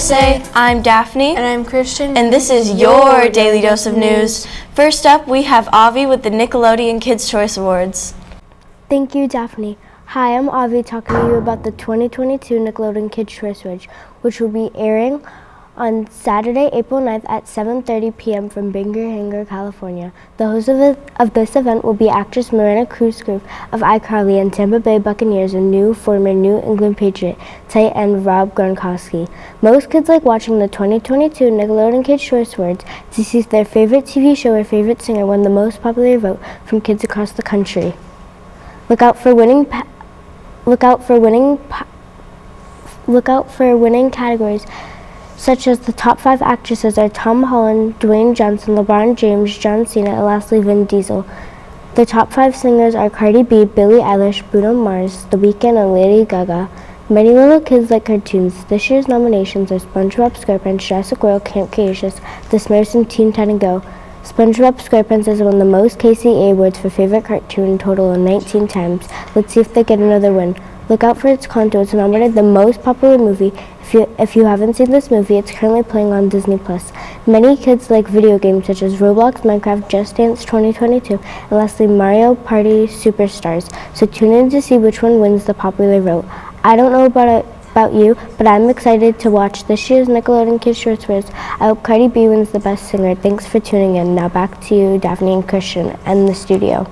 USA. I'm Daphne. And I'm Christian. And this is your Daily Dose of News. First up, we have Avi with the Nickelodeon Kids' Choice Awards. Thank you, Daphne. Hi, I'm Avi talking to you about the 2022 Nickelodeon Kids' Choice Awards, which will be airing on Saturday, April 9th at 7:30 p.m. from Bangor Hangar, California. The host of this event will be actress Miranda Cruz of iCarly and Tampa Bay Buccaneers and former New England Patriot tight end Rob Gronkowski. Most kids like watching the 2022 Nickelodeon Kids' Choice Awards to see if their favorite TV show or favorite singer won the most popular vote from kids across the country. Look out for winning categories such as the top 5 actresses are Tom Holland, Dwayne Johnson, LeBron James, John Cena, and lastly Vin Diesel. The top 5 singers are Cardi B, Billie Eilish, Bruno Mars, The Weeknd, and Lady Gaga. Many little kids like cartoons. This year's nominations are SpongeBob SquarePants, Jurassic World, Camp Cretaceous, The Smurfs, and Teen Titans Go. SpongeBob SquarePants has won the most KCA awards for favorite cartoon in total 19 times. Let's see if they get another win. Look out for its Encanto. It's nominated the most popular movie. If you haven't seen this movie, it's currently playing on Disney+. Many kids like video games such as Roblox, Minecraft, Just Dance 2022, and lastly Mario Party Superstars. So tune in to see which one wins the popular vote. I don't know about you, but I'm excited to watch this year's Nickelodeon Kids' Choice Awards. I hope Cardi B wins the best singer. Thanks for tuning in. Now back to you, Daphne and Christian, and the studio.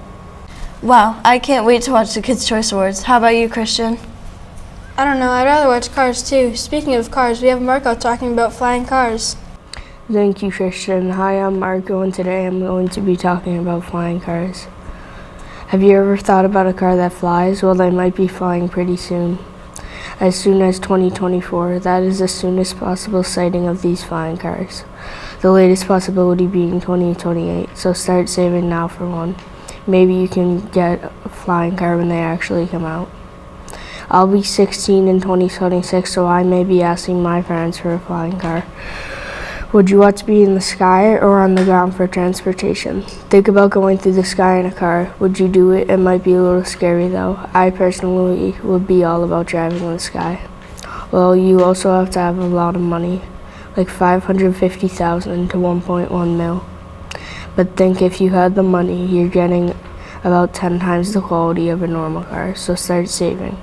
Wow, I can't wait to watch the Kids' Choice Awards. How about you, Christian? I don't know, I'd rather watch Cars too. Speaking of cars, we have Marco talking about flying cars. Thank you, Christian. Hi, I'm Marco, and today I'm going to be talking about flying cars. Have you ever thought about a car that flies? Well, they might be flying pretty soon. As soon as 2024, that is the soonest possible sighting of these flying cars. The latest possibility being 2028, so start saving now for one. Maybe you can get a flying car when they actually come out. I'll be 16 in 2026, so I may be asking my parents for a flying car. Would you want to be in the sky or on the ground for transportation? Think about going through the sky in a car. Would you do it? It might be a little scary though. I personally would be all about driving in the sky. Well, you also have to have a lot of money, like $550,000 to $1.1 million. But think if you had the money, you're getting about 10 times the quality of a normal car, so start saving.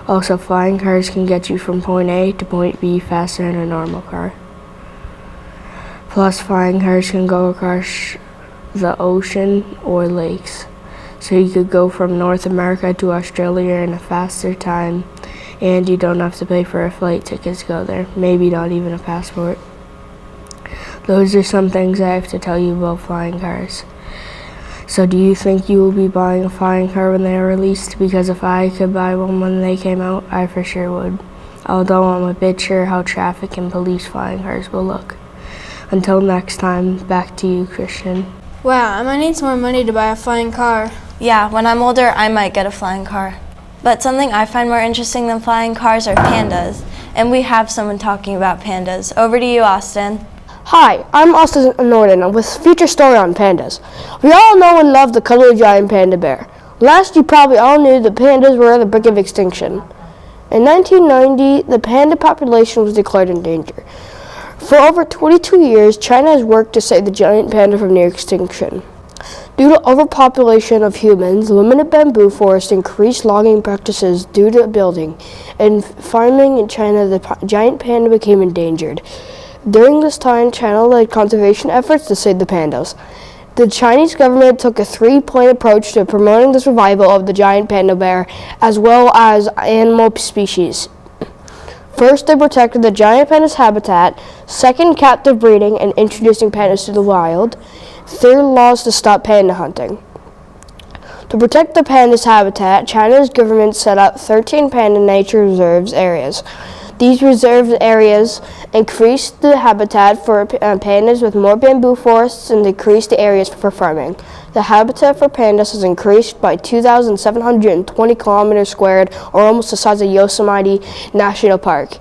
Also, flying cars can get you from point A to point B faster than a normal car. Plus, flying cars can go across the ocean or lakes. So you could go from North America to Australia in a faster time, and you don't have to pay for a flight ticket to go there, maybe not even a passport. Those are some things I have to tell you about flying cars. So do you think you will be buying a flying car when they are released? Because if I could buy one when they came out, I for sure would. Although I'm a bit sure how traffic and police flying cars will look. Until next time, back to you, Christian. Wow, I might need some more money to buy a flying car. Yeah, when I'm older, I might get a flying car. But something I find more interesting than flying cars are pandas. And we have someone talking about pandas. Over to you, Austin. Hi, I'm Austin Norton with a feature story on pandas. We all know and love the cuddly giant panda bear. Last, you probably all knew that pandas were on the brink of extinction. In 1990, the panda population was declared endangered. For over 22 years, China has worked to save the giant panda from near extinction. Due to overpopulation of humans, limited bamboo forests, increased logging practices due to building, and farming in China, the giant panda became endangered. During this time, China led conservation efforts to save the pandas. The Chinese government took a 3-point approach to promoting the survival of the giant panda bear as well as animal species. First, they protected the giant panda's habitat. Second, captive breeding and introducing pandas to the wild. Third, laws to stop panda hunting. To protect the panda's habitat, China's government set up 13 panda nature reserves areas. These reserved areas increased the habitat for pandas with more bamboo forests and decreased the areas for farming. The habitat for pandas has increased by 2,720 kilometers squared, or almost the size of Yosemite National Park.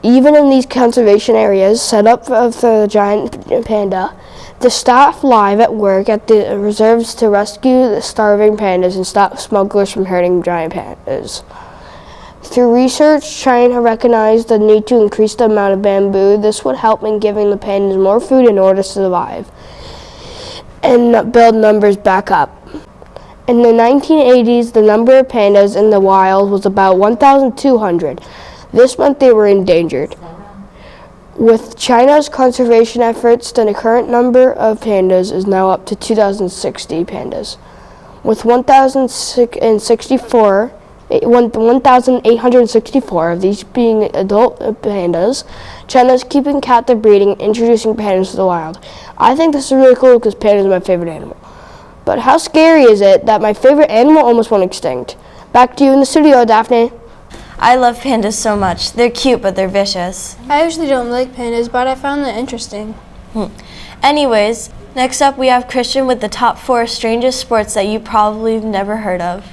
Even in these conservation areas set up for the giant panda, the staff live at work at the reserves to rescue the starving pandas and stop smugglers from hurting giant pandas. Through research, China recognized the need to increase the amount of bamboo. This would help in giving the pandas more food in order to survive and build numbers back up. In the 1980s, the number of pandas in the wild was about 1,200. This meant they were endangered. With China's conservation efforts, the current number of pandas is now up to 2,060 pandas. With 1,864 of these being adult pandas, China is keeping captive breeding and introducing pandas to the wild. I think this is really cool because pandas are my favorite animal. But how scary is it that my favorite animal almost went extinct? Back to you in the studio, Daphne. I love pandas so much. They're cute, but they're vicious. I usually don't like pandas, but I found that interesting. Anyways, next up we have Christian with the top 4 strangest sports that you probably have never heard of.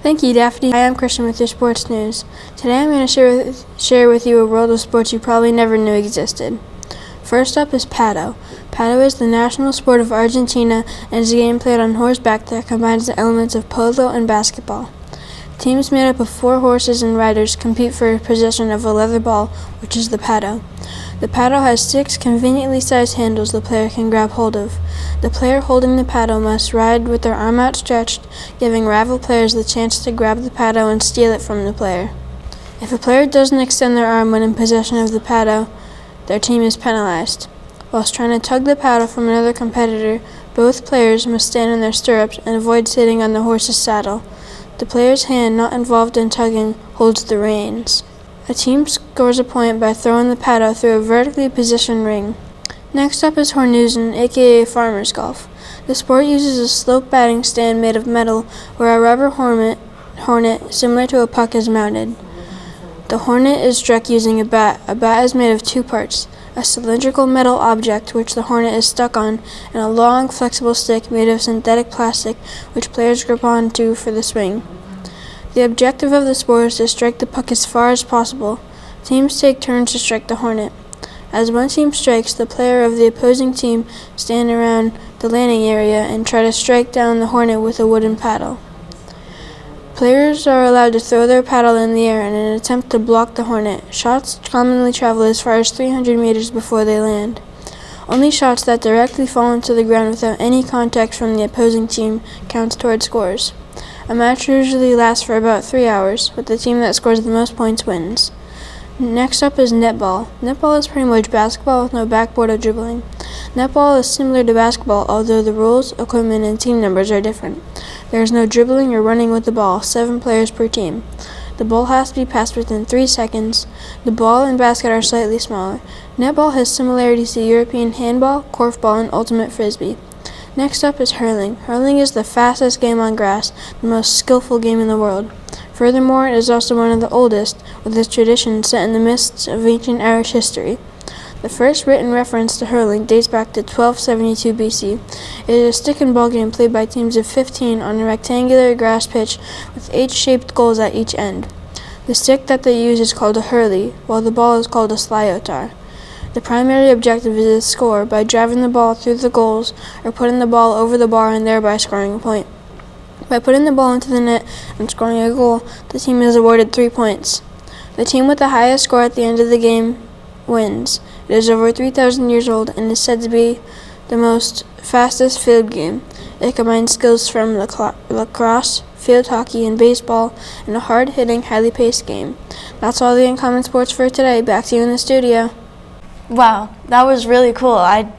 Thank you, Daphne. Hi, I'm Christian with your sports news. Today I'm going to share with you a world of sports you probably never knew existed. First up is paddle. Paddle is the national sport of Argentina and is a game played on horseback that combines the elements of polo and basketball. Teams made up of 4 horses and riders compete for possession of a leather ball, which is the paddle. The paddle has 6 conveniently sized handles the player can grab hold of. The player holding the paddle must ride with their arm outstretched, giving rival players the chance to grab the paddle and steal it from the player. If a player doesn't extend their arm when in possession of the paddle, their team is penalized. Whilst trying to tug the paddle from another competitor, both players must stand in their stirrups and avoid sitting on the horse's saddle. The player's hand not involved in tugging holds the reins. A team scores a point by throwing the paddle through a vertically positioned ring. Next up is Hornusen, aka farmer's golf. The sport uses a slope batting stand made of metal where a rubber hornet similar to a puck is mounted. The hornet is struck using a bat. A bat is made of 2 parts, a cylindrical metal object which the hornet is stuck on, and a long, flexible stick made of synthetic plastic which players grip onto for the swing. The objective of the sport is to strike the puck as far as possible. Teams take turns to strike the hornet. As one team strikes, the player of the opposing team stand around the landing area and try to strike down the hornet with a wooden paddle. Players are allowed to throw their paddle in the air in an attempt to block the hornet. Shots commonly travel as far as 300 meters before they land. Only shots that directly fall into the ground without any contact from the opposing team counts toward scores. A match usually lasts for about 3 hours, but the team that scores the most points wins. Next up is netball. Netball is pretty much basketball with no backboard or dribbling. Netball is similar to basketball, although the rules, equipment, and team numbers are different. There is no dribbling or running with the ball, 7 players per team. The ball has to be passed within 3 seconds. The ball and basket are slightly smaller. Netball has similarities to European handball, korfball, and ultimate frisbee. Next up is hurling. Hurling is the fastest game on grass, the most skillful game in the world. Furthermore, it is also one of the oldest, with its tradition set in the midst of ancient Irish history. The first written reference to hurling dates back to 1272 BC. It is a stick and ball game played by teams of 15 on a rectangular grass pitch with H-shaped goals at each end. The stick that they use is called a hurley, while the ball is called a sliotar. The primary objective is to score by driving the ball through the goals or putting the ball over the bar and thereby scoring a point. By putting the ball into the net and scoring a goal, the team is awarded 3 points. The team with the highest score at the end of the game wins. It is over 3,000 years old and is said to be the most fastest field game. It combines skills from lacrosse, field hockey, and baseball in a hard-hitting, highly paced game. That's all the uncommon sports for today. Back to you in the studio. Wow, that was really cool. I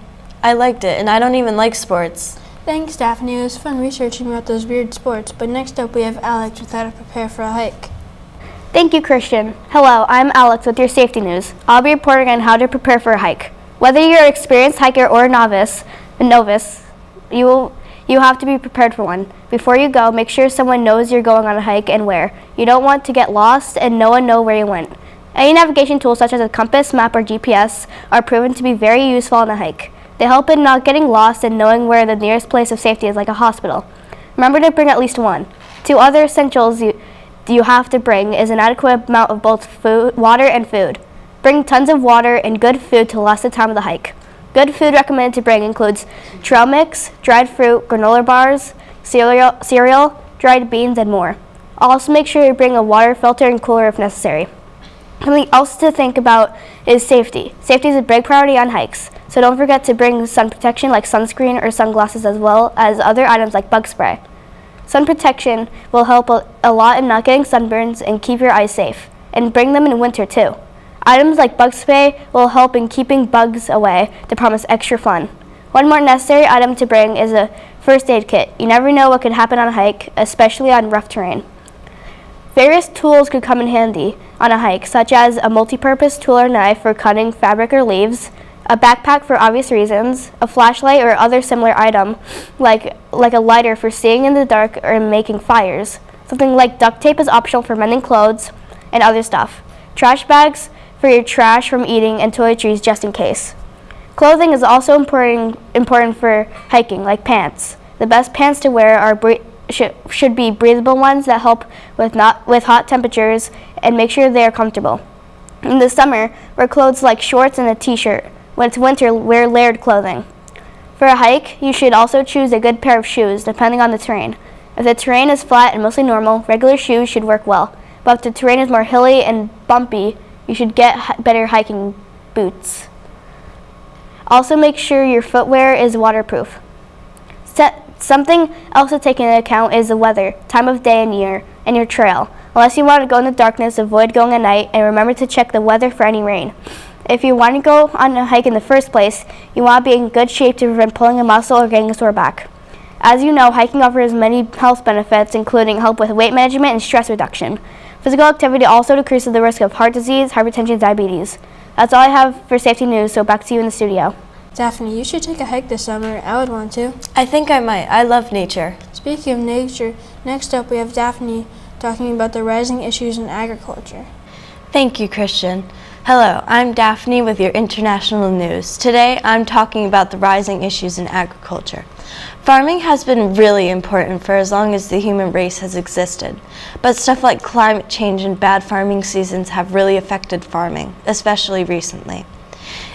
liked it, and I don't even like sports. Thanks, Daphne. It was fun researching about those weird sports, but next up we have Alex with how to prepare for a hike. Thank you, Christian. Hello, I'm Alex with your safety news. I'll be reporting on how to prepare for a hike. Whether you're an experienced hiker or a novice, you have to be prepared for one. Before you go, make sure someone knows you're going on a hike and where. You don't want to get lost and no one know where you went. Any navigation tools such as a compass, map, or GPS are proven to be very useful on a hike. They help in not getting lost and knowing where the nearest place of safety is, like a hospital. Remember to bring at least one. 2 other essentials you have to bring is an adequate amount of both water and food. Bring tons of water and good food to last the time of the hike. Good food recommended to bring includes trail mix, dried fruit, granola bars, cereal, dried beans, and more. Also make sure you bring a water filter and cooler if necessary. Something else to think about is safety. Safety is a big priority on hikes, so don't forget to bring sun protection like sunscreen or sunglasses, as well as other items like bug spray. Sun protection will help a lot in not getting sunburns and keep your eyes safe, and bring them in winter too. Items like bug spray will help in keeping bugs away to promise extra fun. One more necessary item to bring is a first aid kit. You never know what could happen on a hike, especially on rough terrain. Various tools could come in handy on a hike, such as a multi-purpose tool or knife for cutting fabric or leaves, a backpack for obvious reasons, a flashlight or other similar item like a lighter for seeing in the dark or making fires. Something like duct tape is optional for mending clothes and other stuff. Trash bags for your trash from eating and toiletries just in case. Clothing is also important for hiking, like pants. The best pants to wear should be breathable ones that help with hot temperatures and make sure they are comfortable. In the summer, wear clothes like shorts and a t-shirt. When it's winter, wear layered clothing. For a hike, you should also choose a good pair of shoes, depending on the terrain. If the terrain is flat and mostly normal, regular shoes should work well. But if the terrain is more hilly and bumpy, you should get better hiking boots. Also make sure your footwear is waterproof. Something else to take into account is the weather, time of day and year, and your trail. Unless you want to go in the darkness, avoid going at night, and remember to check the weather for any rain. If you want to go on a hike in the first place, you want to be in good shape to prevent pulling a muscle or getting a sore back. As you know, hiking offers many health benefits, including help with weight management and stress reduction. Physical activity also decreases the risk of heart disease, hypertension, and diabetes. That's all I have for safety news, so back to you in the studio. Daphne, you should take a hike this summer. I would want to. I think I might. I love nature. Speaking of nature, next up we have Daphne talking about the rising issues in agriculture. Thank you, Christian. Hello, I'm Daphne with your international news. Today, I'm talking about the rising issues in agriculture. Farming has been really important for as long as the human race has existed, but stuff like climate change and bad farming seasons have really affected farming, especially recently.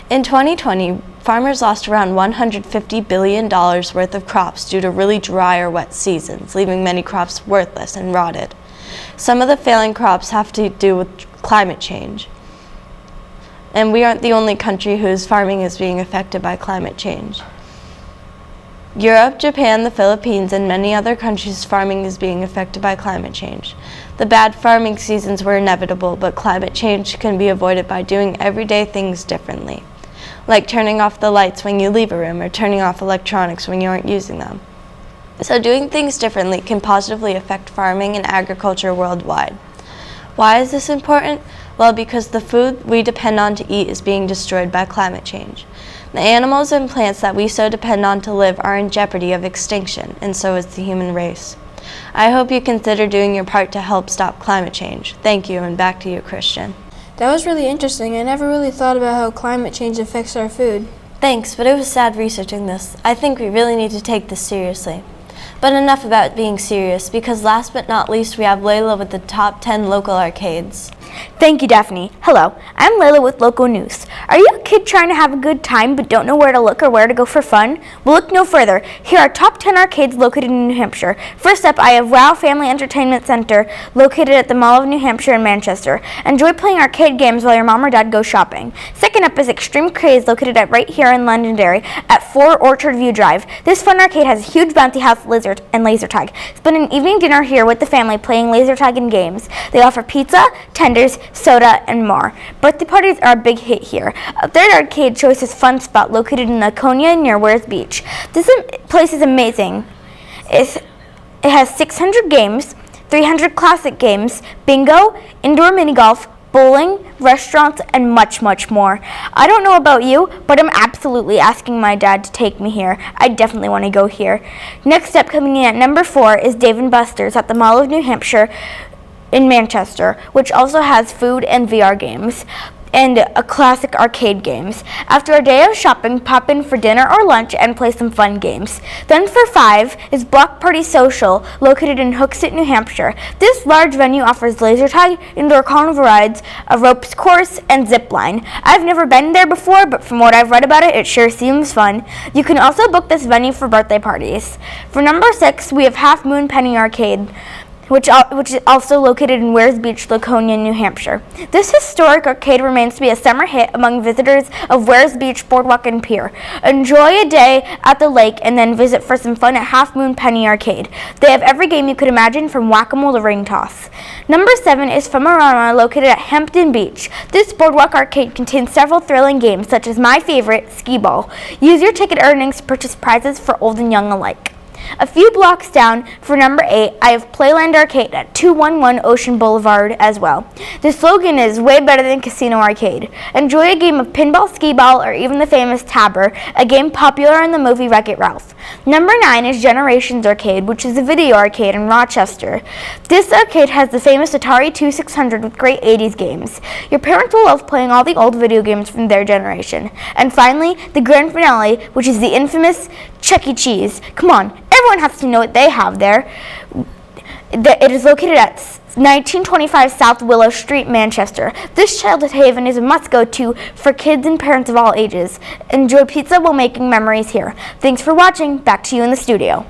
In 2020, farmers lost around $150 billion worth of crops due to really dry or wet seasons, leaving many crops worthless and rotted. Some of the failing crops have to do with climate change. And we aren't the only country whose farming is being affected by climate change. Europe, Japan, the Philippines, and many other countries' farming is being affected by climate change. The bad farming seasons were inevitable, but climate change can be avoided by doing everyday things differently, like turning off the lights when you leave a room or turning off electronics when you aren't using them. So doing things differently can positively affect farming and agriculture worldwide. Why is this important? Well, because the food we depend on to eat is being destroyed by climate change. The animals and plants that we so depend on to live are in jeopardy of extinction, and so is the human race. I hope you consider doing your part to help stop climate change. Thank you, and back to you, Christian. That was really interesting. I never really thought about how climate change affects our food. Thanks, but it was sad researching this. I think we really need to take this seriously. But enough about being serious, because last but not least, we have Layla with the top 10 local arcades. Thank you, Daphne. Hello, I'm Layla with Local News. Are you a kid trying to have a good time but don't know where to look or where to go for fun? Well, look no further. Here are top 10 arcades located in New Hampshire. First up, I have Wow Family Entertainment Center, located at the Mall of New Hampshire in Manchester. Enjoy playing arcade games while your mom or dad go shopping. Second up is Extreme Craze, located right here in Londonderry at 4 Orchard View Drive. This fun arcade has a huge bouncy house and laser tag. Spend an evening dinner here with the family playing laser tag and games. They offer pizza, tenders, soda, and more. Birthday parties are a big hit here. A third arcade choice fun spot located in Laconia near Wares Beach. This place is amazing. It has 600 games, 300 classic games, bingo, indoor mini golf, bowling, restaurants, and much, much more. I don't know about you, but I'm absolutely asking my dad to take me here. I definitely want to go here. Next up, coming in at number 4, is Dave & Buster's at the Mall of New Hampshire in Manchester, which also has food and VR games and a classic arcade games. After a day of shopping, pop in for dinner or lunch and play some fun games. Then for 5 is Block Party Social, located in Hooksett, New Hampshire. This large venue offers laser tag, indoor carnival rides, a ropes course, and zip line. I've never been there before, but from what I've read about it, it sure seems fun. You can also book this venue for birthday parties. For number 6, we have Half Moon Penny Arcade, which is also located in Wares Beach, Laconia, New Hampshire. This historic arcade remains to be a summer hit among visitors of Wares Beach Boardwalk and Pier. Enjoy a day at the lake and then visit for some fun at Half Moon Penny Arcade. They have every game you could imagine, from whack-a-mole to ring toss. Number 7 is Fumarama, located at Hampton Beach. This boardwalk arcade contains several thrilling games, such as my favorite, skee ball. Use your ticket earnings to purchase prizes for old and young alike. A few blocks down, for number 8, I have Playland Arcade at 211 Ocean Boulevard as well. The slogan is way better than Casino Arcade. Enjoy a game of pinball, skee ball, or even the famous Tabber, a game popular in the movie Wreck-It Ralph. Number 9 is Generations Arcade, which is a video arcade in Rochester. This arcade has the famous Atari 2600 with great 80s games. Your parents will love playing all the old video games from their generation. And finally, the grand finale, which is the infamous Chuck E. Cheese. Come on, everyone has to know what they have there. It is located at 1925 South Willow Street, Manchester. This childhood haven is a must-go-to for kids and parents of all ages. Enjoy pizza while making memories here. Thanks for watching. Back to you in the studio.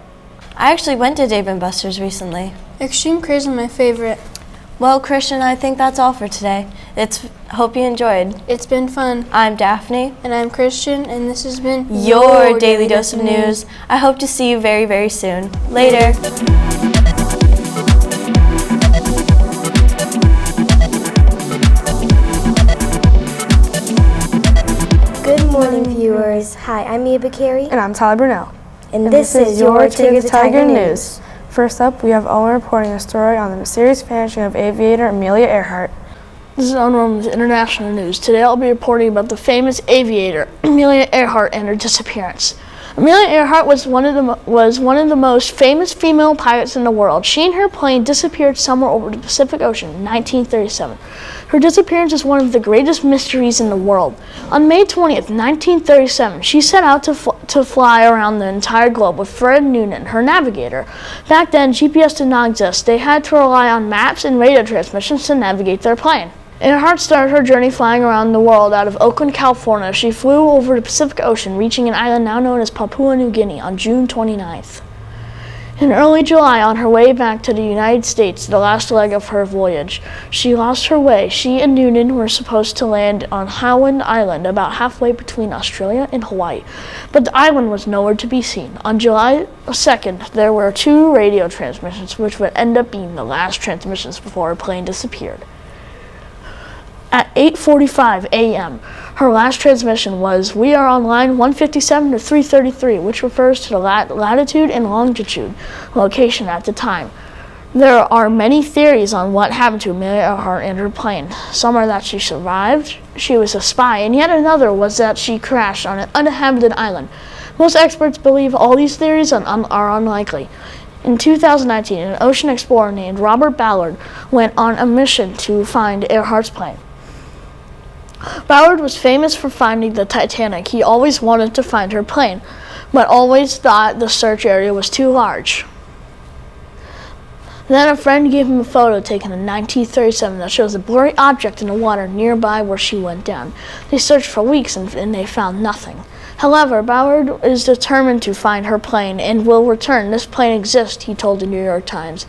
I actually went to Dave & Buster's recently. Extreme Craze is my favorite. Well, Christian, I think that's all for today. Hope you enjoyed. It's been fun. I'm Daphne. And I'm Christian, and this has been your Daily Dose of News. I hope to see you very, very soon. Later. Good morning, viewers. Hi, I'm Mia Bakary. And I'm Tyler Brunel. And this is your Tiger News. First up, we have Owen reporting a story on the mysterious vanishing of aviator Amelia Earhart. This is Owen with International News. Today I'll be reporting about the famous aviator Amelia Earhart and her disappearance. Amelia Earhart was one of the most famous female pilots in the world. She and her plane disappeared somewhere over the Pacific Ocean in 1937. Her disappearance is one of the greatest mysteries in the world. On May 20th, 1937, she set out to fly around the entire globe with Fred Noonan, her navigator. Back then, GPS did not exist. They had to rely on maps and radio transmissions to navigate their plane. Earhart started her journey flying around the world out of Oakland, California. She flew over the Pacific Ocean, reaching an island now known as Papua New Guinea on June 29th. In early July, on her way back to the United States, the last leg of her voyage, she lost her way. She and Noonan were supposed to land on Howland Island, about halfway between Australia and Hawaii, but the island was nowhere to be seen. On July 2nd, there were 2 radio transmissions, which would end up being the last transmissions before her plane disappeared. At 8:45 a.m., her last transmission was, "We are on line 157 to 333, which refers to the latitude and longitude location at the time. There are many theories on what happened to Amelia Earhart and her plane. Some are that she survived, she was a spy, and yet another was that she crashed on an uninhabited island. Most experts believe all these theories are unlikely. In 2019, an ocean explorer named Robert Ballard went on a mission to find Earhart's plane. Ballard was famous for finding the Titanic. He always wanted to find her plane, but always thought the search area was too large. Then a friend gave him a photo taken in 1937 that shows a blurry object in the water nearby where she went down. They searched for weeks and they found nothing. However, Ballard is determined to find her plane and will return. This plane exists, he told the New York Times.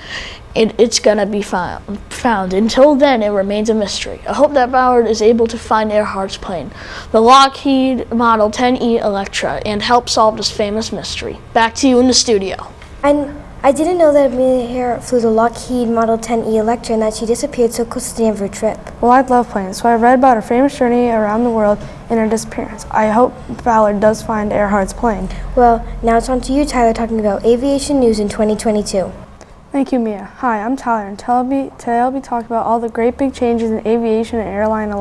It's gonna be found. Until then, it remains a mystery. I hope that Ballard is able to find Earhart's plane, the Lockheed Model 10E Electra, and help solve this famous mystery. Back to you in the studio. I didn't know that Amelia Earhart flew the Lockheed Model 10E Electra and that she disappeared so close to the end of her trip. Well, I love planes, so I read about her famous journey around the world and her disappearance. I hope Ballard does find Earhart's plane. Well, now it's on to you, Tyler, talking about aviation news in 2022. Thank you, Mia. Hi, I'm Tyler, and today I'll be talking about all the great big changes in aviation and airlines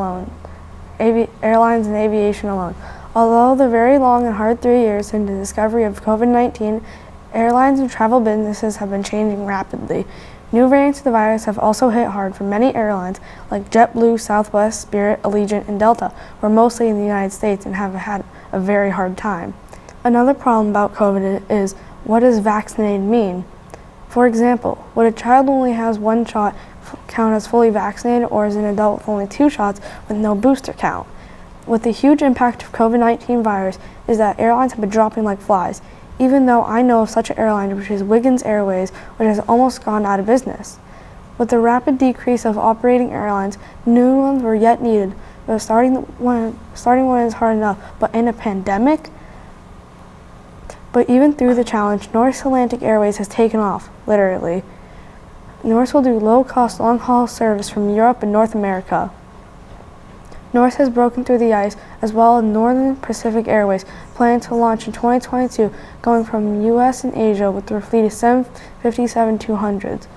and aviation alone. Although the very long and hard 3 years since the discovery of COVID-19, airlines and travel businesses have been changing rapidly. New variants of the virus have also hit hard for many airlines like JetBlue, Southwest, Spirit, Allegiant, and Delta, who are mostly in the United States and have had a very hard time. Another problem about COVID is, what does vaccinated mean? For example, would a child who only has 1 shot count as fully vaccinated, or is an adult with only 2 shots with no booster count? With the huge impact of COVID-19 virus is that airlines have been dropping like flies. even though I know of such an airline, which is Wiggins Airways, which has almost gone out of business. With the rapid decrease of operating airlines, new ones were yet needed. But starting one is hard enough, but in a pandemic? But even through the challenge, North Atlantic Airways has taken off, literally. North will do low-cost long-haul service from Europe and North America. North has broken through the ice, as well as Northern Pacific Airways, planning to launch in 2022, going from U.S. and Asia with their fleet of 757-200s.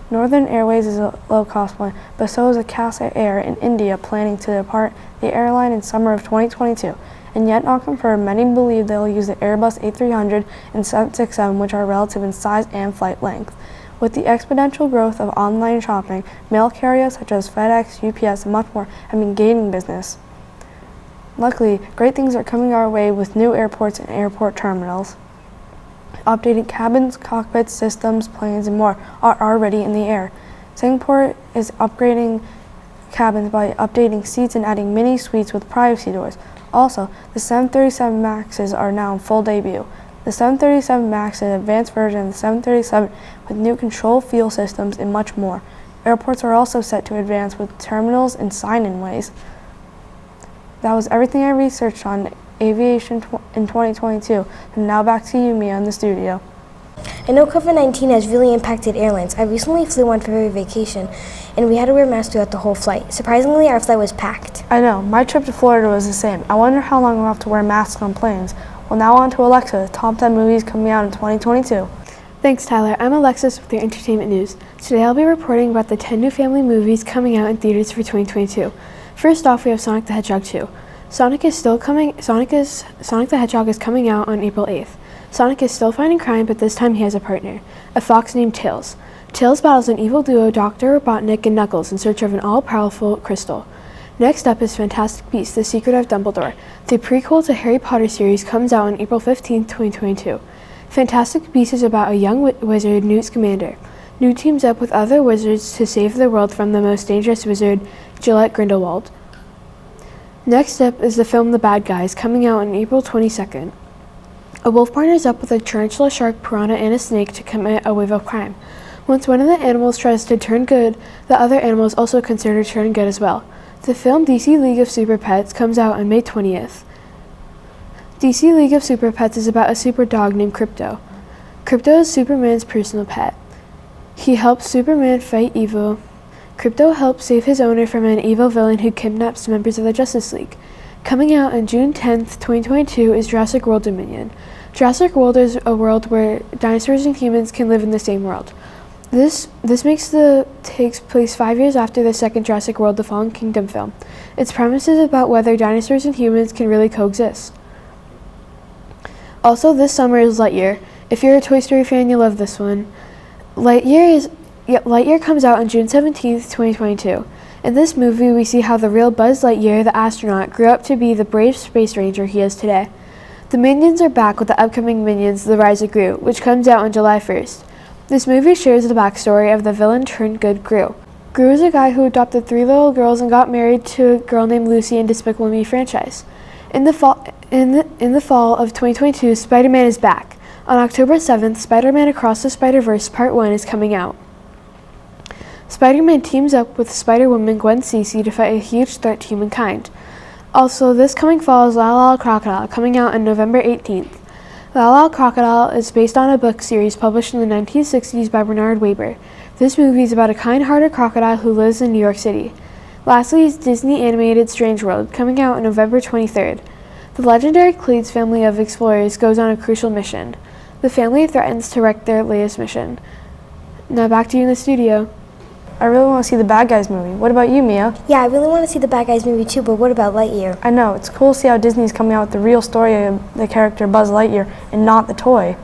Northern Airways is a low-cost one, but so is Akasa Air in India, planning to depart the airline in summer of 2022. And yet not confirmed, many believe they will use the Airbus A300 and 767, which are relative in size and flight length. With the exponential growth of online shopping, mail carriers such as FedEx, UPS, and much more have been gaining business. Luckily, great things are coming our way with new airports and airport terminals. Updated cabins, cockpits, systems, planes, and more are already in the air. Singapore is upgrading cabins by updating seats and adding mini suites with privacy doors. Also, the 737 MAXs are now in full debut. The 737 MAX is an advanced version of the 737 with new control field systems and much more. Airports are also set to advance with terminals and sign-in ways. That was everything I researched on aviation in 2022. And now back to you, Mia, in the studio. I know COVID-19 has really impacted airlines. I recently flew on February vacation, and we had to wear masks throughout the whole flight. Surprisingly, our flight was packed. I know, my trip to Florida was the same. I wonder how long we'll have to wear masks on planes. Well, now on to Alexa, top 10 movies coming out in 2022. Thanks, Tyler. I'm Alexis with your entertainment news. Today I'll be reporting about the 10 new family movies coming out in theaters for 2022. First off, we have Sonic the Hedgehog 2. Sonic the Hedgehog is coming out on April 8th. Sonic is still fighting crime, but this time he has a partner, a fox named Tails. Tails battles an evil duo, Dr. Robotnik and Knuckles, in search of an all-powerful crystal. Next up is Fantastic Beasts: The Secret of Dumbledore. The prequel to Harry Potter series comes out on April 15, 2022. Fantastic Beasts is about a young wizard, Newt Scamander. Newt teams up with other wizards to save the world from the most dangerous wizard, Gillette Grindelwald. Next up is the film The Bad Guys, coming out on April 22nd. A wolf partners up with a tarantula, shark, piranha, and a snake to commit a wave of crime. Once one of the animals tries to turn good, the other animals also consider turning good as well. The film DC League of Super Pets comes out on May 20th. DC League of Super Pets is about a super dog named Crypto. Crypto is Superman's personal pet. He helps Superman fight evil. Crypto helps save his owner from an evil villain who kidnaps members of the Justice League. Coming out on June 10th, 2022 is Jurassic World Dominion. Jurassic World is a world where dinosaurs and humans can live in the same world. This takes place 5 years after the second Jurassic World: The Fallen Kingdom film. Its premise is about whether dinosaurs and humans can really coexist. Also, this summer is Lightyear. If you're a Toy Story fan, you'll love this one. Lightyear comes out on June 17th, 2022. In this movie, we see how the real Buzz Lightyear, the astronaut, grew up to be the brave space ranger he is today. The Minions are back with the upcoming Minions: The Rise of Gru, which comes out on July 1st. This movie shares the backstory of the villain-turned-good Gru. Gru is a guy who adopted 3 little girls and got married to a girl named Lucy in Despicable Me franchise. In the fall of 2022, Spider-Man is back. On October 7th, Spider-Man Across the Spider-Verse Part 1 is coming out. Spider-Man teams up with Spider-Woman Gwen Stacy to fight a huge threat to humankind. Also, this coming fall is Lyle Lyle Crocodile, coming out on November 18th. Lyle Lyle Crocodile is based on a book series published in the 1960s by Bernard Weber. This movie is about a kind-hearted crocodile who lives in New York City. Lastly is Disney animated Strange World, coming out on November 23rd. The legendary Clades family of explorers goes on a crucial mission. The family threatens to wreck their latest mission. Now back to you in the studio. I really want to see the Bad Guys movie. What about you, Mia? Yeah, I really want to see the Bad Guys movie too, but what about Lightyear? I know, it's cool to see how Disney's coming out with the real story of the character Buzz Lightyear and not the toy.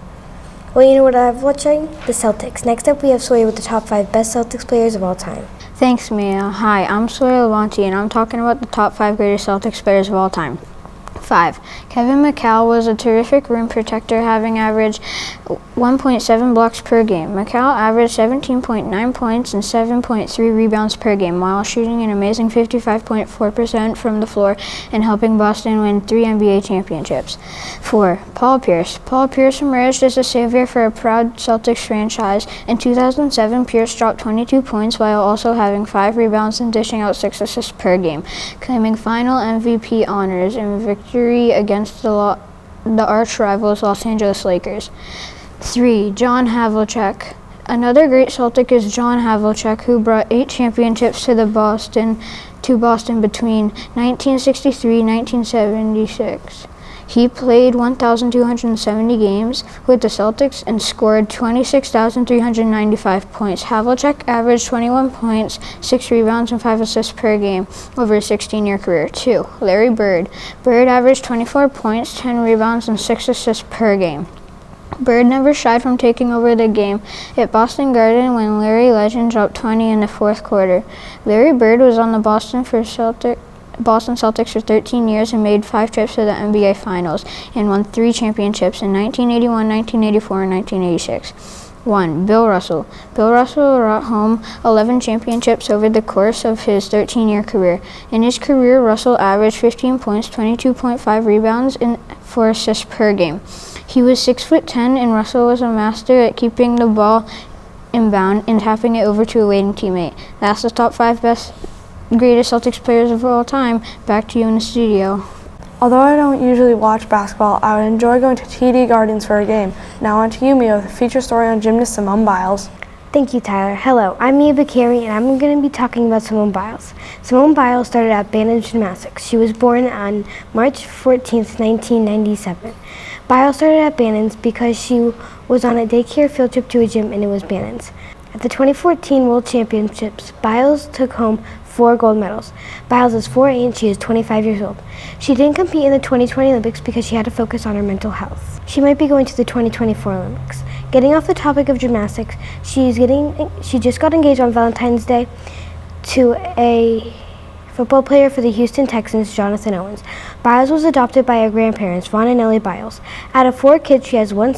Well, you know what I've watching? The Celtics. Next up, we have Sawyer with the top 5 best Celtics players of all time. Thanks, Mia. Hi, I'm Sawyer Levanti, and I'm talking about the top 5 greatest Celtics players of all time. 5. Kevin McCall was a terrific rim protector, having averaged 1.7 blocks per game. McCall averaged 17.9 points and 7.3 rebounds per game, while shooting an amazing 55.4% from the floor and helping Boston win 3 NBA championships. 4. Paul Pierce. Paul Pierce emerged as a savior for a proud Celtics franchise. In 2007, Pierce dropped 22 points while also having 5 rebounds and dishing out 6 assists per game, claiming final MVP honors in victory against the arch rivals Los Angeles Lakers. 3. John Havlicek. Another great Celtic is John Havlicek, who brought 8 championships to Boston between 1963 and 1976. He played 1,270 games with the Celtics and scored 26,395 points. Havlicek averaged 21 points, 6 rebounds, and 5 assists per game over a 16-year career. 2. Larry Bird. Bird averaged 24 points, 10 rebounds, and 6 assists per game. Bird never shied from taking over the game at Boston Garden when Larry Legend dropped 20 in the fourth quarter. Larry Bird was on the Boston Celtics for 13 years and made 5 trips to the NBA Finals and won 3 championships in 1981, 1984, and 1986. 1. Bill Russell. Bill Russell brought home 11 championships over the course of his 13-year career. In his career, Russell averaged 15 points, 22.5 rebounds, and 4 assists per game. He was 6'10", and Russell was a master at keeping the ball inbound and tapping it over to a waiting teammate. That's the top 5 greatest Celtics players of all time. Back to you in the studio. Although I don't usually watch basketball, I would enjoy going to TD Gardens for a game. Now on to you, Mia, with a feature story on gymnast Simone Biles. Thank you, Tyler. Hello, I'm Mia Bakari, and I'm going to be talking about Simone Biles. Simone Biles started at Band Gymnastics. She was born on March 14th, 1997. Biles started at Bannon's because she was on a daycare field trip to a gym, and it was Bannon's. At the 2014 World Championships, Biles took home 4 gold medals. Biles is 4'8" and she is 25 years old. She didn't compete in the 2020 Olympics because she had to focus on her mental health. She might be going to the 2024 Olympics. Getting off the topic of gymnastics, she just got engaged on Valentine's Day to a football player for the Houston Texans, Jonathan Owens. Biles was adopted by her grandparents, Ron and Ellie Biles. Out of 4 kids, she has 1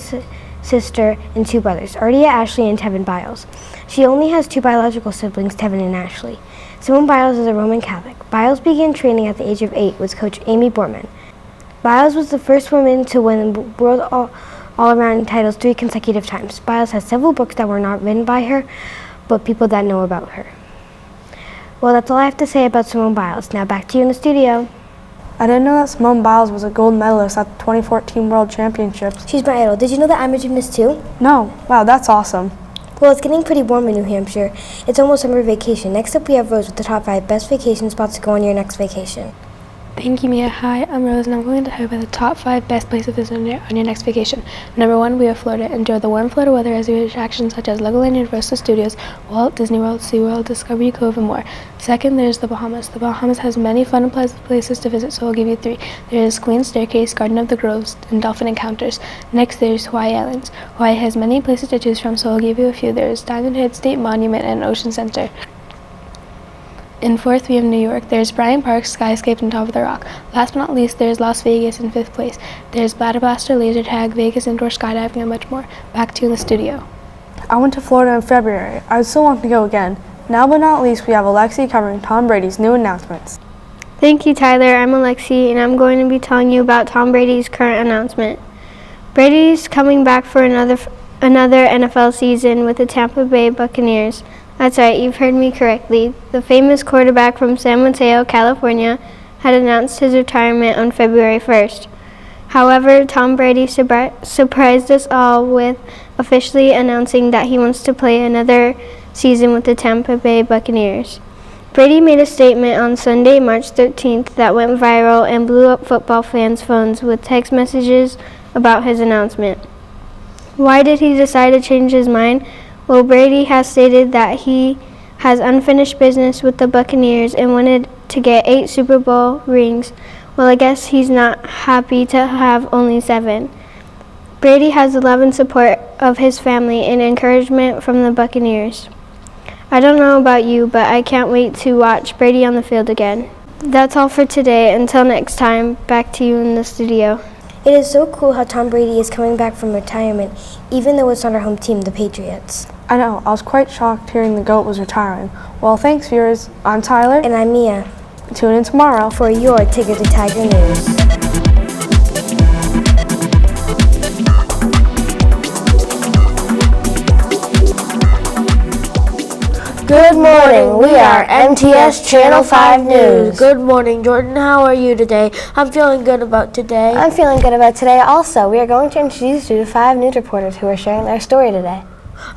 sister and 2 brothers, Ardia, Ashley, and Tevin Biles. She only has 2 biological siblings, Tevin and Ashley. Simone Biles is a Roman Catholic. Biles began training at the age of 8 with coach Amy Borman. Biles was the first woman to win world all-around titles 3 consecutive times. Biles has several books that were not written by her, but people that know about her. Well, that's all I have to say about Simone Biles. Now back to you in the studio. I didn't know that Simone Biles was a gold medalist at the 2014 World Championships. She's my idol. Did you know that I'm a gymnast too? No. Wow, that's awesome. Well, it's getting pretty warm in New Hampshire. It's almost summer vacation. Next up, we have Rose with the top 5 best vacation spots to go on your next vacation. Thank you, Mia. Hi, I'm Rose, and I'm going to talk about the top 5 best places to visit on your next vacation. Number 1, we have Florida. Enjoy the warm Florida weather as you attractions such as Legoland, Universal Studios, Walt Disney World, SeaWorld, Discovery Cove, and more. Second, there's the Bahamas. The Bahamas has many fun and pleasant places to visit, so I'll give you 3. There is Queen's Staircase, Garden of the Groves, and Dolphin Encounters. Next, there's Hawaii Islands. Hawaii has many places to choose from, so I'll give you a few. There's Diamond Head State Monument and Ocean Center. In 4th, we have New York. There's Bryant Park, Skyscape, and Top of the Rock. Last but not least, there's Las Vegas in 5th place. There's Bladder Blaster, Laser Tag, Vegas Indoor Skydiving, and much more. Back to you in the studio. I went to Florida in February. I would still want to go again. Now but not least, we have Alexi covering Tom Brady's new announcements. Thank you, Tyler. I'm Alexi, and I'm going to be telling you about Tom Brady's current announcement. Brady's coming back for another NFL season with the Tampa Bay Buccaneers. That's right, you've heard me correctly. The famous quarterback from San Mateo, California, had announced his retirement on February 1st. However, Tom Brady surprised us all with officially announcing that he wants to play another season with the Tampa Bay Buccaneers. Brady made a statement on Sunday, March 13th that went viral and blew up football fans' phones with text messages about his announcement. Why did he decide to change his mind? Well, Brady has stated that he has unfinished business with the Buccaneers and wanted to get 8 Super Bowl rings. Well, I guess he's not happy to have only 7. Brady has the love and support of his family and encouragement from the Buccaneers. I don't know about you, but I can't wait to watch Brady on the field again. That's all for today. Until next time, back to you in the studio. It is so cool how Tom Brady is coming back from retirement, even though it's not our home team, the Patriots. I know, I was quite shocked hearing the GOAT was retiring. Well, thanks, viewers. I'm Tyler. And I'm Mia. Tune in tomorrow for your Ticket to Tiger news. Good morning. We are MTS Channel 5 News. Good morning, Jordan. How are you today? I'm feeling good about today. I'm feeling good about today also. We are going to introduce you to 5 news reporters who are sharing their story today.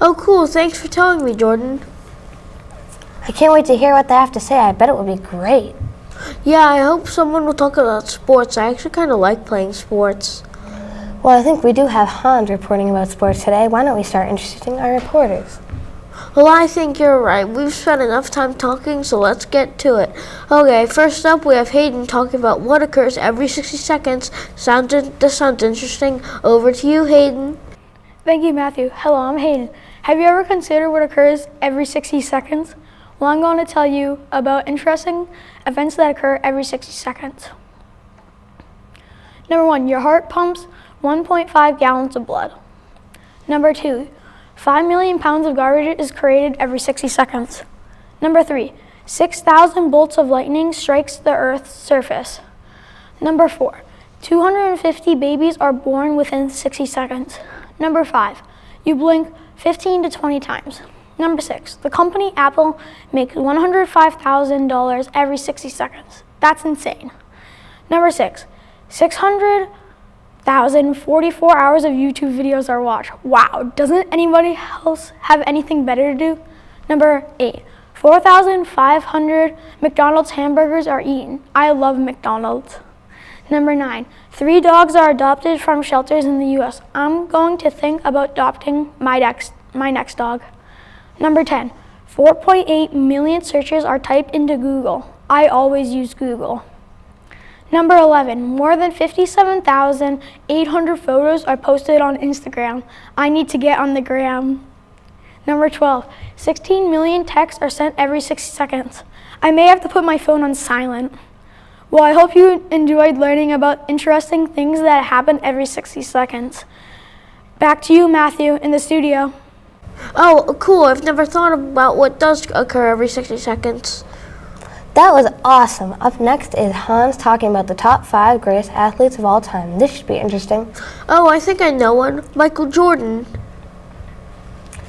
Oh, cool. Thanks for telling me, Jordan. I can't wait to hear what they have to say. I bet it will be great. Yeah, I hope someone will talk about sports. I actually kind of like playing sports. Well, I think we do have Hans reporting about sports today. Why don't we start introducing our reporters? Well, I think you're right. We've spent enough time talking, so let's get to it. Okay, first up, we have Hayden talking about what occurs every 60 seconds. This sounds interesting. Over to you, Hayden. Thank you, Matthew. Hello, I'm Hayden. Have you ever considered what occurs every 60 seconds? Well, I'm going to tell you about interesting events that occur every 60 seconds. Number 1, your heart pumps 1.5 gallons of blood. Number 2, 5 million pounds of garbage is created every 60 seconds. Number 3, 6,000 bolts of lightning strikes the Earth's surface. Number 4, 250 babies are born within 60 seconds. Number 5, you blink 15 to 20 times. Number 6, the company Apple makes $105,000 every 60 seconds. That's insane. Number 6, 600,044 hours of YouTube videos are watched. Wow, doesn't anybody else have anything better to do? Number 8, 4,500 McDonald's hamburgers are eaten. I love McDonald's. Number 9, 3 dogs are adopted from shelters in the U.S. I'm going to think about adopting my next dog. Number 10, 4.8 million searches are typed into Google. I always use Google. Number 11, more than 57,800 photos are posted on Instagram. I need to get on the gram. Number 12, 16 million texts are sent every 60 seconds. I may have to put my phone on silent. Well, I hope you enjoyed learning about interesting things that happen every 60 seconds. Back to you, Matthew, in the studio. Oh, cool. I've never thought about what does occur every 60 seconds. That was awesome. Up next is Hans talking about the top 5 greatest athletes of all time. This should be interesting. Oh, I think I know one. Michael Jordan.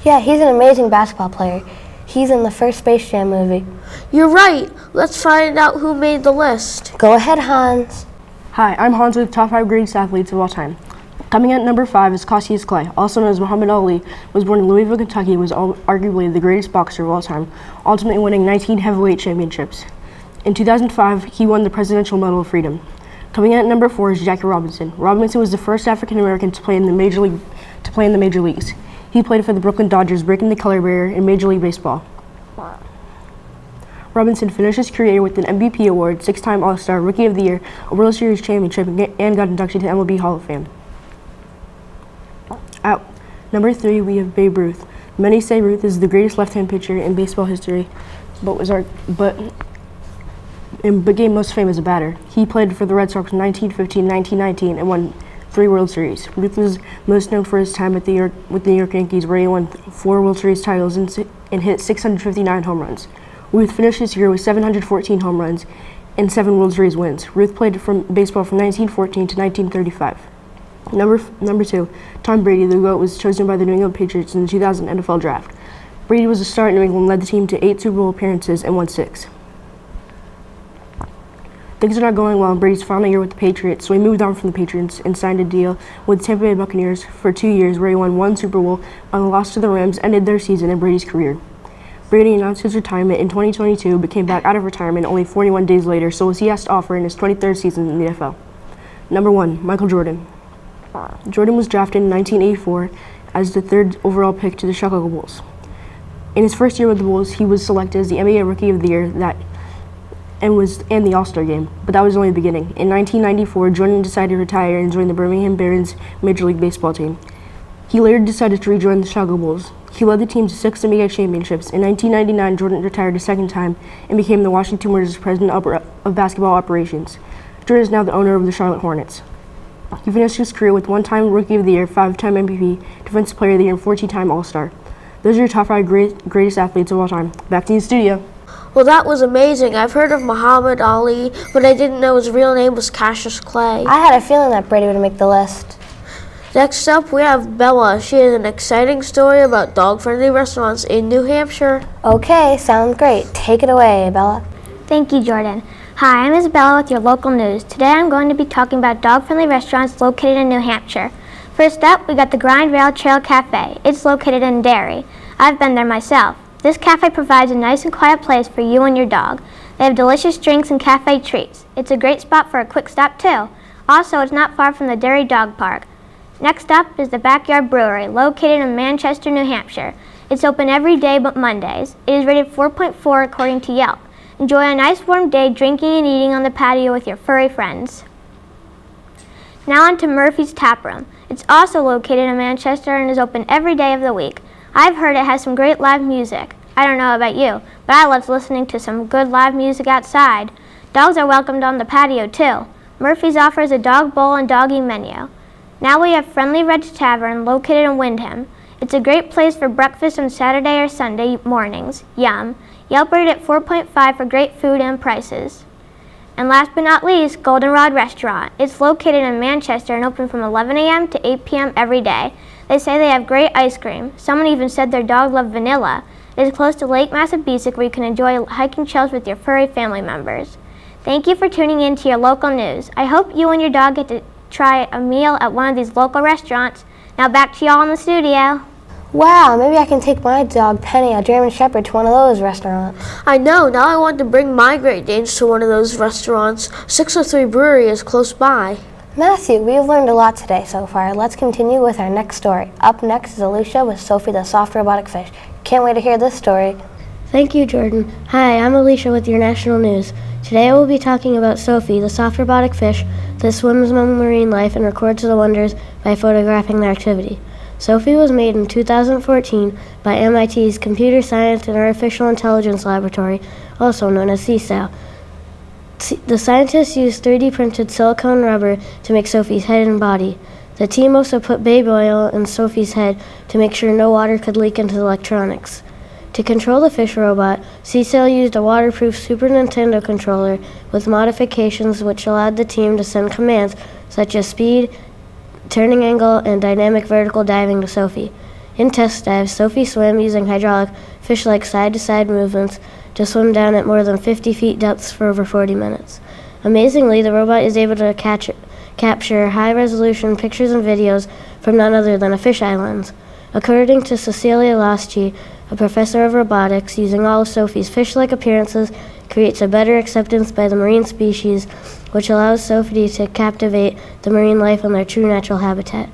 Yeah, he's an amazing basketball player. He's in the first Space Jam movie. You're right. Let's find out who made the list. Go ahead, Hans. Hi, I'm Hans with top 5 greatest athletes of all time. Coming at number 5 is Cassius Clay, also known as Muhammad Ali, was born in Louisville, Kentucky, was arguably the greatest boxer of all time, ultimately winning 19 heavyweight championships. In 2005, he won the Presidential Medal of Freedom. Coming in at number 4 is Jackie Robinson. Robinson was the first African American to play in the major leagues. He played for the Brooklyn Dodgers, breaking the color barrier in Major League Baseball. Robinson finished his career with an MVP award, 6-time All-Star, Rookie of the Year, a World Series championship, and got inducted to MLB Hall of Fame. At number 3, we have Babe Ruth. Many say Ruth is the greatest left-hand pitcher in baseball history, but became most famous as a batter. He played for the Red Sox in 1915, 1919, and won 3 World Series. Ruth was most known for his time with the New York Yankees, where he won 4 World Series titles and hit 659 home runs. Ruth finished his year with 714 home runs and 7 World Series wins. Ruth played baseball from 1914 to 1935. Number 2, Tom Brady, the GOAT, was chosen by the New England Patriots in the 2000 NFL Draft. Brady was a star at New England, led the team to 8 Super Bowl appearances and won 6. Things are not going well in Brady's final year with the Patriots, so he moved on from the Patriots and signed a deal with the Tampa Bay Buccaneers for 2 years, where he won 1 Super Bowl, and the loss to the Rams ended their season in Brady's career. Brady announced his retirement in 2022, but came back out of retirement only 41 days later, so he has to offer in his 23rd season in the NFL. Number 1, Michael Jordan. Jordan was drafted in 1984 as the 3rd overall pick to the Chicago Bulls. In his first year with the Bulls, he was selected as the NBA Rookie of the Year and the All-Star Game, but that was only the beginning. In 1994, Jordan decided to retire and join the Birmingham Barons Major League Baseball team. He later decided to rejoin the Chicago Bulls. He led the team to 6 NBA championships. In 1999, Jordan retired a second time and became the Washington Wizards president of basketball operations. Jordan is now the owner of the Charlotte Hornets. He finished his career with one-time Rookie of the Year, 5-time MVP, Defensive Player of the Year, and 14-time All-Star. Those are your top 5 greatest athletes of all time. Back to you, studio. Well, that was amazing. I've heard of Muhammad Ali, but I didn't know his real name was Cassius Clay. I had a feeling that Brady would make the list. Next up, we have Bella. She has an exciting story about dog-friendly restaurants in New Hampshire. Okay, sounds great. Take it away, Bella. Thank you, Jordan. Hi, I'm Isabella with your local news. Today I'm going to be talking about dog-friendly restaurants located in New Hampshire. First up, we got the Grind Rail Trail Cafe. It's located in Derry. I've been there myself. This cafe provides a nice and quiet place for you and your dog. They have delicious drinks and cafe treats. It's a great spot for a quick stop too. Also, it's not far from the Derry Dog Park. Next up is the Backyard Brewery, located in Manchester, New Hampshire. It's open every day but Mondays. It is rated 4.4 according to Yelp. Enjoy a nice warm day drinking and eating on the patio with your furry friends. Now on to Murphy's Tap Room. It's also located in Manchester and is open every day of the week. I've heard it has some great live music. I don't know about you, but I love listening to some good live music outside. Dogs are welcomed on the patio too. Murphy's offers a dog bowl and doggy menu. Now we have Friendly Red Tavern located in Windham. It's a great place for breakfast on Saturday or Sunday mornings. Yum. Yelp rated at 4.5 for great food and prices. And last but not least, Goldenrod Restaurant. It's located in Manchester and open from 11 a.m. to 8 p.m. every day. They say they have great ice cream. Someone even said their dog loved vanilla. It is close to Lake Massabesic where you can enjoy hiking trails with your furry family members. Thank you for tuning in to your local news. I hope you and your dog get to try a meal at one of these local restaurants. Now back to y'all in the studio. Wow, maybe I can take my dog Penny, a German Shepherd, to one of those restaurants. I know, now I want to bring my Great Danes to one of those restaurants. 603 Brewery is close by. Matthew, we've learned a lot today so far. Let's continue with our next story. Up next is Alicia with Sophie the soft robotic fish. Can't wait to hear this story. Thank you, Jordan. Hi, I'm Alicia with your national news. Today I will be talking about Sophie, the soft robotic fish that swims among marine life and records the wonders by photographing their activity. Sophie was made in 2014 by MIT's Computer Science and Artificial Intelligence Laboratory, also known as CSAIL. The scientists used 3D printed silicone rubber to make Sophie's head and body. The team also put baby oil in Sophie's head to make sure no water could leak into the electronics. To control the fish robot, CSAIL used a waterproof Super Nintendo controller with modifications which allowed the team to send commands such as speed, turning angle, and dynamic vertical diving to Sophie. In test dives, Sophie swam using hydraulic fish-like side-to-side movements to swim down at more than 50 feet depths for over 40 minutes. Amazingly, the robot is able to capture high-resolution pictures and videos from none other than a fisheye lens. According to Cecilia Loschi, a professor of robotics, using all of Sophie's fish-like appearances creates a better acceptance by the marine species, which allows Sophie to captivate the marine life in their true natural habitat.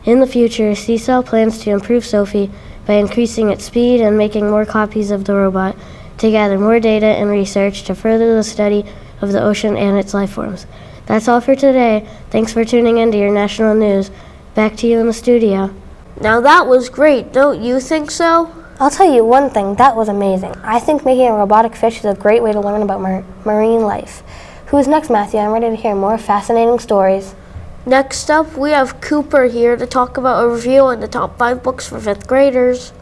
In the future, CSAIL plans to improve Sophie by increasing its speed and making more copies of the robot to gather more data and research to further the study of the ocean and its life forms. That's all for today. Thanks for tuning in to your national news. Back to you in the studio. Now that was great, don't you think so? I'll tell you one thing, that was amazing. I think making a robotic fish is a great way to learn about marine life. Who's next, Matthew? I'm ready to hear more fascinating stories. Next up, we have Cooper here to talk about a review on the top 5 books for 5th graders.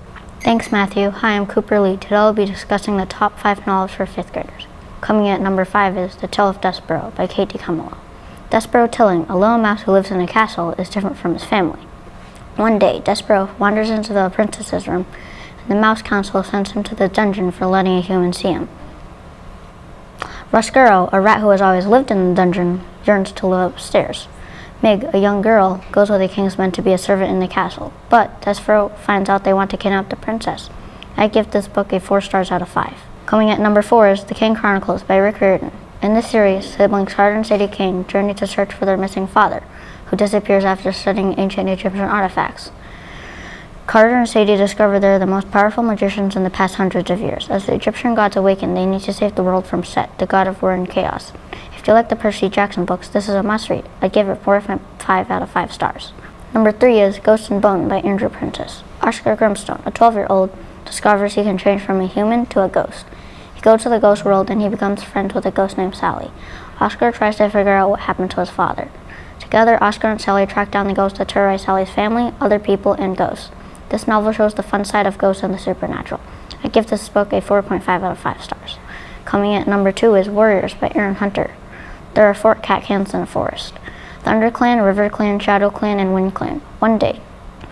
Thanks, Matthew. Hi, I'm Cooper Lee. Today I'll be discussing the top 5 novels for 5th graders. Coming in at number 5 is The Tale of Despereaux by Katie Cummello. Despereaux Tilling, a little mouse who lives in a castle, is different from his family. One day, Despereaux wanders into the princess's room, and the mouse council sends him to the dungeon for letting a human see him. Roscuro, a rat who has always lived in the dungeon, yearns to live upstairs. Meg, a young girl, goes with the king's men to be a servant in the castle, but Despereaux finds out they want to kidnap the princess. I give this book a 4 stars out of 5. Coming at number 4 is The Kane Chronicles by Rick Riordan. In this series, siblings Carter and Sadie Kane journey to search for their missing father, who disappears after studying ancient Egyptian artifacts. Carter and Sadie discover they're the most powerful magicians in the past hundreds of years. As the Egyptian gods awaken, they need to save the world from Set, the god of war and chaos. If you like the Percy Jackson books, this is a must-read. I give it 4.5 out of 5 stars. Number 3 is Ghost and Bone by Andrew Prentice. Oscar Grimstone, a 12-year-old, discovers he can change from a human to a ghost. He He goes to the ghost world and he becomes friends with a ghost named Sally. Oscar tries to figure out what happened to his father. Together, Oscar and Sally track down the ghosts that terrorize Sally's family, other people, and ghosts. This novel shows the fun side of ghosts and the supernatural. I give this book a 4.5 out of 5 stars. Coming at number 2 is Warriors by Aaron Hunter. There are 4 cat clans in a forest: Thunder Clan, River Clan, Shadow Clan, and Wind Clan. One day,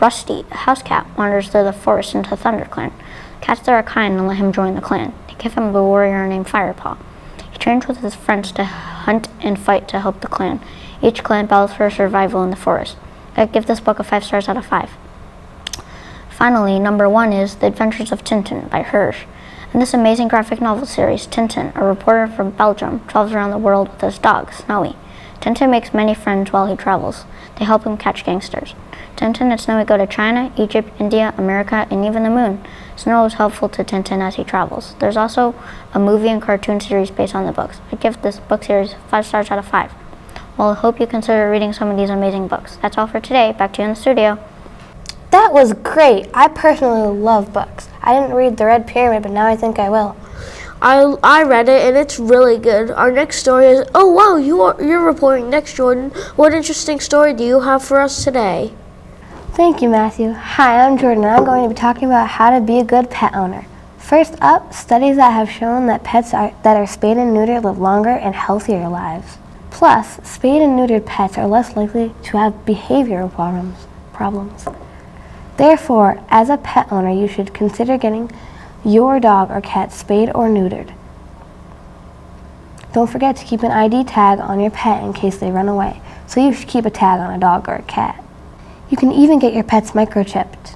Rusty, a house cat, wanders through the forest into Thunder Clan. Cats there are kind and let him join the clan. They give him a warrior named Firepaw. He trains with his friends to hunt and fight to help the clan. Each clan battles for survival in the forest. I give this book a 5 stars out of 5. Finally, number 1 is The Adventures of Tintin by Hirsch. In this amazing graphic novel series, Tintin, a reporter from Belgium, travels around the world with his dog, Snowy. Tintin makes many friends while he travels. They help him catch gangsters. Tintin and Snowy go to China, Egypt, India, America, and even the moon. Snow is helpful to Tintin as he travels. There's also a movie and cartoon series based on the books. I give this book series 5 stars out of 5. Well, I hope you consider reading some of these amazing books. That's all for today. Back to you in the studio. That was great. I personally love books. I didn't read The Red Pyramid, but now I think I will. I read it and it's really good. Our next story is, oh wow, you're reporting next, Jordan. What interesting story do you have for us today? Thank you, Matthew. Hi, I'm Jordan, and I'm going to be talking about how to be a good pet owner. First up, studies that have shown that pets that are spayed and neutered live longer and healthier lives. Plus, spayed and neutered pets are less likely to have behavioral problems. Therefore, as a pet owner, you should consider getting your dog or cat spayed or neutered. Don't forget to keep an ID tag on your pet in case they run away. So you should keep a tag on a dog or a cat. You can even get your pets microchipped.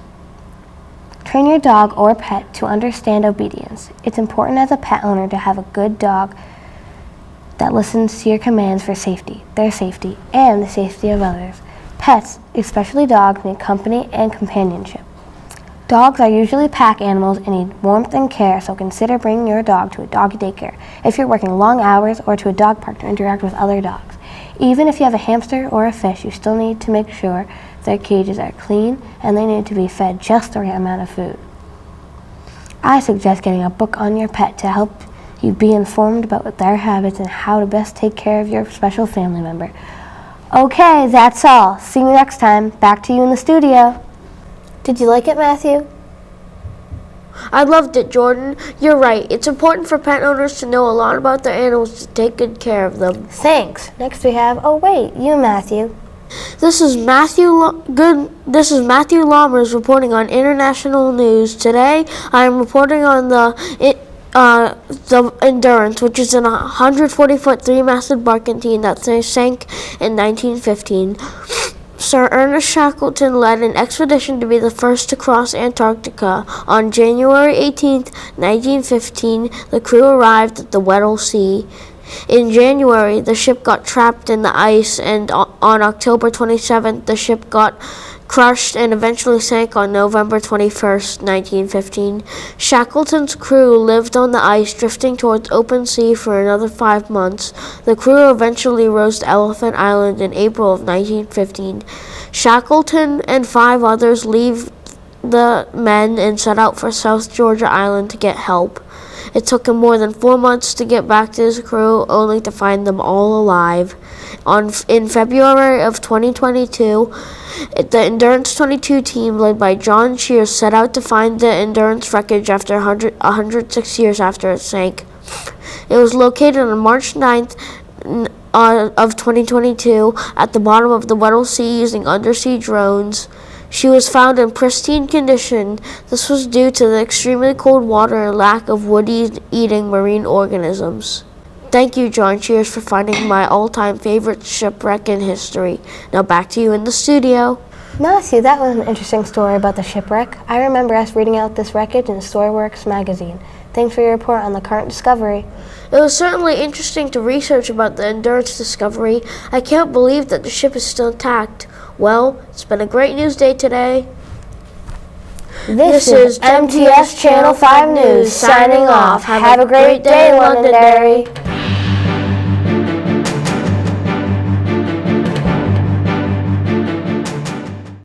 Train your dog or pet to understand obedience. It's important as a pet owner to have a good dog that listens to your commands for safety, their safety, and the safety of others. Pets, especially dogs, need company and companionship. Dogs are usually pack animals and need warmth and care, so consider bringing your dog to a doggy daycare if you're working long hours, or to a dog park to interact with other dogs. Even if you have a hamster or a fish, you still need to make sure their cages are clean and they need to be fed just the right amount of food. I suggest getting a book on your pet to help you be informed about their habits and how to best take care of your special family member. Okay, that's all. See you next time. Back to you in the studio. Did you like it, Matthew? I loved it, Jordan. You're right. It's important for pet owners to know a lot about their animals to take good care of them. Thanks. Next we have, you, Matthew. This is Matthew Lammers reporting on international news. Today, I am reporting on the Endurance, which is a 140-foot three-masted barkentine that sank in 1915. Sir Ernest Shackleton led an expedition to be the first to cross Antarctica. On January 18, 1915, the crew arrived at the Weddell Sea. In January, the ship got trapped in the ice, and on October 27th, the ship got crushed and eventually sank on November 21st, 1915. Shackleton's crew lived on the ice, drifting towards open sea for another 5 months. The crew eventually rose to Elephant Island in April of 1915. Shackleton and 5 others leave the men and set out for South Georgia Island to get help. It took him more than 4 months to get back to his crew, only to find them all alive. In February of 2022, the Endurance 22 team, led by John Shears, set out to find the Endurance wreckage after 106 years after it sank. It was located on March 9th of 2022 at the bottom of the Weddell Sea using undersea drones. She was found in pristine condition. This was due to the extremely cold water and lack of wood-eating marine organisms. Thank you, John Shears, for finding my all-time favorite shipwreck in history. Now back to you in the studio. Matthew, that was an interesting story about the shipwreck. I remember us reading out this wreckage in Storyworks magazine. Thanks for your report on the current discovery. It was certainly interesting to research about the Endurance discovery. I can't believe that the ship is still intact. Well, it's been a great news day today. This is MTS Channel 5 News signing off. Have a great day, Londonderry.